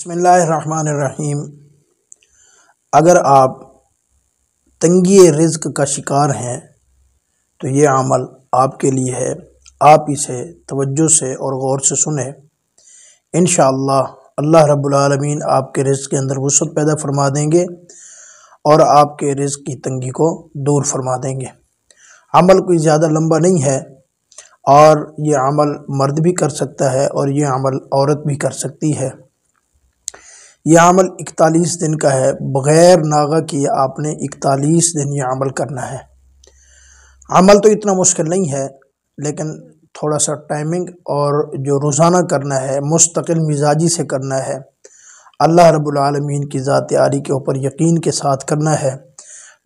بسم اللہ الرحمن الرحیم۔ اگر آپ تنگی رزق کا شکار ہیں تو یہ عمل آپ کے لیے ہے۔ آپ اسے توجہ سے اور غور سے سنیں، انشاءاللہ اللہ رب العالمین آپ کے رزق کے اندر وسعت پیدا فرما دیں گے اور آپ کے رزق کی تنگی کو دور فرما دیں گے۔ عمل کوئی زیادہ لمبا نہیں ہے اور یہ عمل مرد بھی کر سکتا ہے اور یہ عمل عورت بھی کر سکتی ہے۔ یہ عمل 41 دن کا ہے، بغیر ناغہ کیے آپ نے 41 دن یہ عمل کرنا ہے۔ عمل تو اتنا مشکل نہیں ہے، لیکن تھوڑا سا ٹائمنگ اور جو روزانہ کرنا ہے مستقل مزاجی سے کرنا ہے، اللہ رب العالمین کی ذات عالی کے اوپر یقین کے ساتھ کرنا ہے۔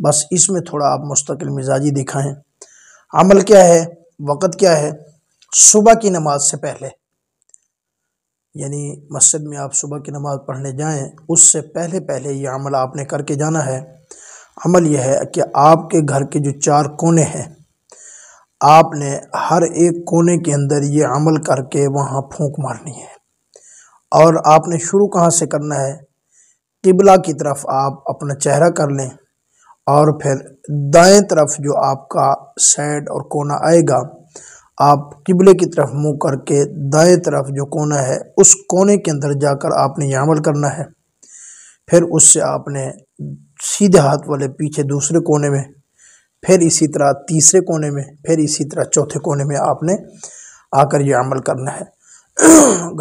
بس اس میں تھوڑا آپ مستقل مزاجی دکھائیں۔ عمل کیا ہے؟ وقت کیا ہے؟ صبح کی نماز سے پہلے، یعنی مسجد میں آپ صبح کی نماز پڑھنے جائیں اس سے پہلے یہ عمل آپ نے کر کے جانا ہے۔ عمل یہ ہے کہ آپ کے گھر کے جو 4 کونے ہیں، آپ نے ہر ایک کونے کے اندر یہ عمل کر کے وہاں پھونک مارنی ہے۔ اور آپ نے شروع کہاں سے کرنا ہے؟ قبلہ کی طرف آپ اپنا چہرہ کر لیں اور پھر دائیں طرف جو آپ کا سائڈ اور کونا آئے گا، آپ قبلے کی طرف منہ کر کے دائیں طرف جو کونا ہے اس کونے کے اندر جا کر آپ نے یہ عمل کرنا ہے۔ پھر اس سے آپ نے سیدھے ہاتھ والے پیچھے دوسرے کونے میں، پھر اسی طرح تیسرے کونے میں، پھر اسی طرح چوتھے کونے میں آپ نے آ کر یہ عمل کرنا ہے۔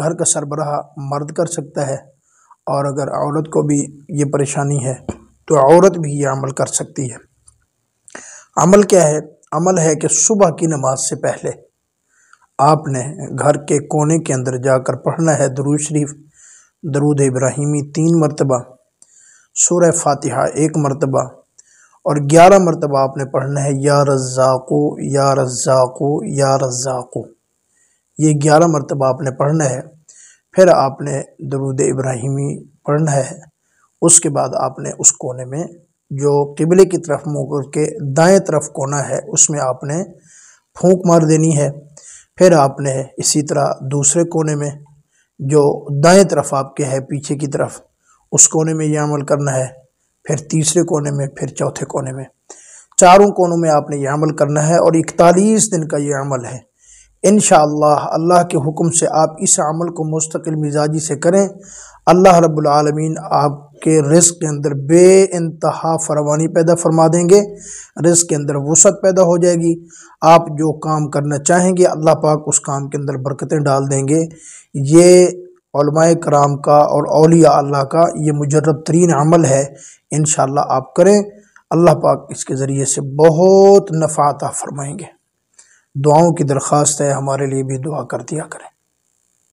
گھر کا سربراہ مرد کر سکتا ہے، اور اگر عورت کو بھی یہ پریشانی ہے تو عورت بھی یہ عمل کر سکتی ہے۔ عمل کیا ہے؟ عمل ہے کہ صبح کی نماز سے پہلے آپ نے گھر کے کونے کے اندر جا کر پڑھنا ہے درود شریف، درود ابراہیمی 3 مرتبہ، سورہ فاتحہ 1 مرتبہ، اور 11 مرتبہ آپ نے پڑھنا ہے یا رزاقو یا رزاقو یا رزاقو۔ یہ 11 مرتبہ آپ نے پڑھنا ہے۔ پھر آپ نے درود ابراہیمی پڑھنا ہے۔ اس کے بعد آپ نے اس کونے میں جو قبلے کی طرف منہ کر کے دائیں طرف کونا ہے اس میں آپ نے پھونک مار دینی ہے۔ پھر آپ نے اسی طرح دوسرے کونے میں جو دائیں طرف آپ کے ہے پیچھے کی طرف، اس کونے میں یہ عمل کرنا ہے۔ پھر تیسرے کونے میں، پھر چوتھے کونے میں، 4 کونوں میں آپ نے یہ عمل کرنا ہے، اور 41 دن کا یہ عمل ہے۔ انشاءاللہ اللہ کے حکم سے آپ اس عمل کو مستقل مزاجی سے کریں، اللہ رب العالمین آپ کے رزق کے اندر بے انتہا فراوانی پیدا فرما دیں گے، رزق کے اندر وسعت پیدا ہو جائے گی۔ آپ جو کام کرنا چاہیں گے اللہ پاک اس کام کے اندر برکتیں ڈال دیں گے۔ یہ علماء کرام کا اور اولیاء اللہ کا یہ مجرب ترین عمل ہے۔ انشاءاللہ آپ کریں، اللہ پاک اس کے ذریعے سے بہت نفع عطا فرمائیں گے۔ دعاؤں کی درخواست ہے، ہمارے لیے بھی دعا کر دیا کریں۔